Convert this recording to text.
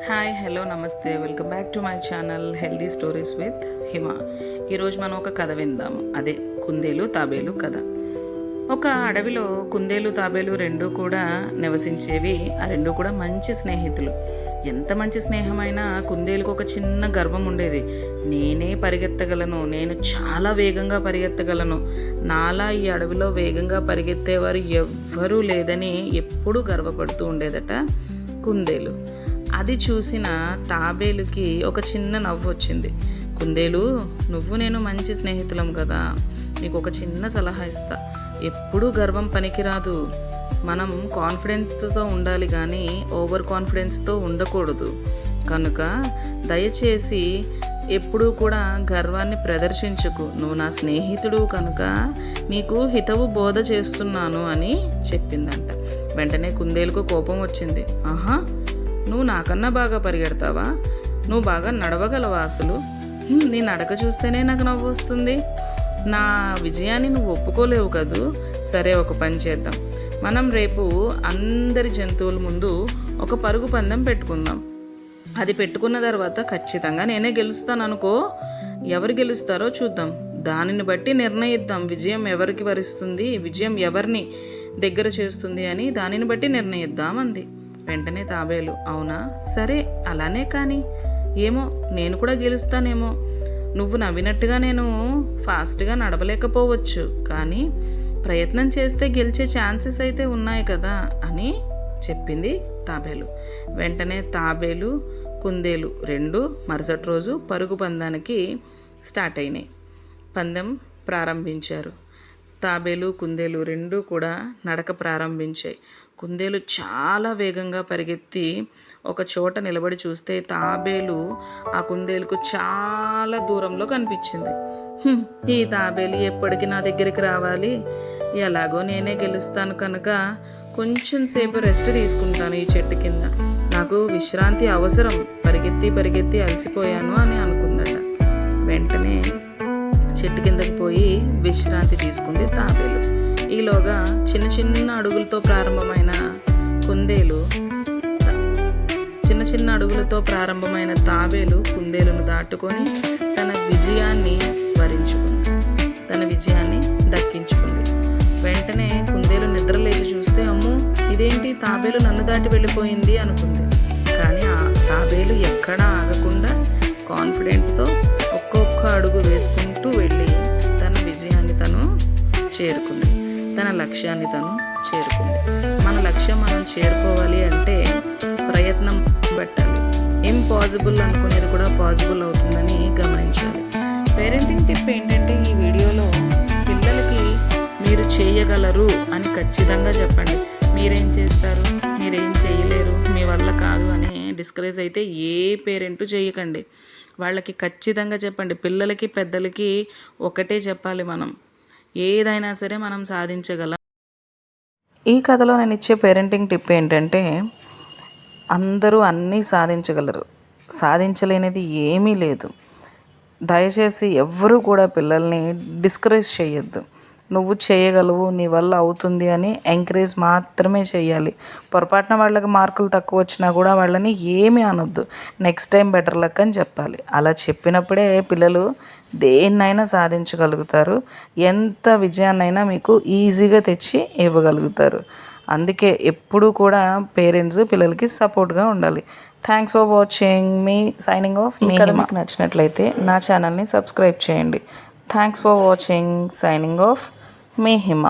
Hi hello నమస్తే welcome back to my channel healthy stories with Hima. ఈరోజు మనం ఒక కథ విందాము. అదే కుందేలు తాబేలు కథ. ఒక అడవిలో కుందేలు తాబేలు రెండూ కూడా నివసించేవి. ఆ రెండు కూడా మంచి స్నేహితులు. ఎంత మంచి స్నేహమైనా కుందేలుకు ఒక చిన్న గర్వం ఉండేది. నేనే పరిగెత్తగలను, నేను చాలా వేగంగా పరిగెత్తగలను, నాలా ఈ అడవిలో వేగంగా పరిగెత్తేవారు ఎవ్వరూ లేదని ఎప్పుడూ గర్వపడుతూ ఉండేదట కుందేలు. అది చూసిన తాబేలుకి ఒక చిన్న నవ్వు వచ్చింది. కుందేలు, నువ్వు నేను మంచి స్నేహితులం కదా, నీకు ఒక చిన్న సలహా ఇస్తా. ఎప్పుడూ గర్వం పనికిరాదు. మనం కాన్ఫిడెన్స్తో ఉండాలి కానీ ఓవర్ కాన్ఫిడెన్స్తో ఉండకూడదు. కనుక దయచేసి ఎప్పుడూ కూడా గర్వాన్ని ప్రదర్శించకు. నువ్వు నా స్నేహితుడు కనుక నీకు హితవు బోధ చేస్తున్నాను అని చెప్పిందంట. వెంటనే కుందేలుకు కోపం వచ్చింది. ఆహా, నువ్వు నాకన్నా బాగా పరిగెడతావా? నువ్వు బాగా నడవగలవా? అసలు నీ నడక చూస్తేనే నాకు నవ్వు వస్తుంది. నా విజయాన్ని నువ్వు ఒప్పుకోలేవు కదూ. సరే, ఒక పని చేద్దాం. మనం రేపు అందరి జంతువుల ముందు ఒక పరుగు పందెం పెట్టుకుందాం. అది పెట్టుకున్న తర్వాత ఖచ్చితంగా నేనే గెలుస్తాను అనుకో. ఎవరు గెలుస్తారో చూద్దాం. దానిని బట్టి నిర్ణయిద్దాం విజయం ఎవరికి వరిస్తుంది, విజయం ఎవరిని దగ్గర చేస్తుంది అని దానిని బట్టి నిర్ణయిద్దాం అంది. వెంటనే తాబేలు, అవునా, సరే అలానే కానీ, ఏమో నేను కూడా గెలుస్తానేమో. నువ్వు నవ్వినట్టుగా నేను ఫాస్ట్గా నడవలేకపోవచ్చు, కానీ ప్రయత్నం చేస్తే గెలిచే ఛాన్సెస్ అయితే ఉన్నాయి కదా అని చెప్పింది తాబేలు. వెంటనే తాబేలు కుందేలు రెండు మరుసటి రోజు పరుగు పందానికి స్టార్ట్ అయినాయి. పందెం ప్రారంభించారు. తాబేలు కుందేలు రెండూ కూడా నడక ప్రారంభించాయి. కుందేలు చాలా వేగంగా పరిగెత్తి ఒక చోట నిలబడి చూస్తే తాబేలు ఆ కుందేలుకు చాలా దూరంలో కనిపించింది. ఈ తాబేలు ఎప్పటికీ నా దగ్గరికి రావాలి, ఎలాగో నేనే గెలుస్తాను కనుక కొంచెం సేపు రెస్ట్ తీసుకుంటాను ఈ చెట్టు కింద. నాకు విశ్రాంతి అవసరం, పరిగెత్తి పరిగెత్తి అలసిపోయాను అని అనుకుందట. వెంటనే చెట్టు కిందకి పోయి విశ్రాంతి తీసుకుంది తాబేలు. ఈలోగా చిన్న చిన్న అడుగులతో ప్రారంభమైన కుందేలు చిన్న అడుగులతో ప్రారంభమైన తాబేలు కుందేలును దాటుకొని తన విజయాన్ని వరించుకుంది, తన విజయాన్ని దక్కించుకుంది. వెంటనే కుందేలు నిద్రలేచి చూస్తే, అమ్మో ఇదేంటి, తాబేలు నన్ను దాటి వెళ్ళిపోయింది అనుకుంది. కానీ ఆ తాబేలు ఎక్కడా ఆగకుండా కాన్ఫిడెంట్తో ఒక్కొక్క అడుగు వేసుకుంటూ వెళ్ళి తన విజయాన్ని తను చేరుకుంది, తన లక్ష్యాన్ని తను చేరుకుంది. మన లక్ష్యం మనం చేరుకోవాలి అంటే ప్రయత్నం పెట్టాలి. ఇంపాసిబుల్ అనుకునేది కూడా పాసిబుల్ అవుతుందని గమనించాలి. పేరెంటింగ్ టిప్ ఏంటంటే, ఈ వీడియోలో పిల్లలకి మీరు చేయగలరు అని ఖచ్చితంగా చెప్పండి. మీరేం చేస్తారు, మీరేం చేయలేరు, మీ వల్ల కాదు అని డిస్కరేజ్ అయితే ఏ పేరెంటు చేయకండి. వాళ్ళకి ఖచ్చితంగా చెప్పండి. పిల్లలకి పెద్దలకి ఒకటే చెప్పాలి, మనం ఏదైనా సరే మనం సాధించగలం. ఈ కథలో నేను ఇచ్చే పేరెంటింగ్ టిప్ ఏంటంటే, అందరూ అన్నీ సాధించగలరు, సాధించలేనిది ఏమీ లేదు. దయచేసి ఎవ్వరూ కూడా పిల్లల్ని డిస్కరేజ్ చేయొద్దు. నువ్వు చేయగలవు, నీ వల్ల అవుతుంది అని ఎంకరేజ్ మాత్రమే చేయాలి. పొరపాటున వాళ్ళకి మార్కులు తక్కువ వచ్చినా కూడా వాళ్ళని ఏమీ అనొద్దు. నెక్స్ట్ టైం బెటర్ లక్ అని చెప్పాలి. అలా చెప్పినప్పుడే పిల్లలు దేన్నైనా సాధించగలుగుతారు. ఎంత విజయాన్నైనా మీకు ఈజీగా తెచ్చి ఇవ్వగలుగుతారు. అందుకే ఎప్పుడూ కూడా పేరెంట్స్ పిల్లలకి సపోర్ట్గా ఉండాలి. Thanks for watching. మీ సైనింగ్ ఆఫ్. మీ కథ మీకు నచ్చినట్లయితే నా ఛానల్ని సబ్స్క్రైబ్ చేయండి. Thanks for watching. Signing off. మీ హిమ.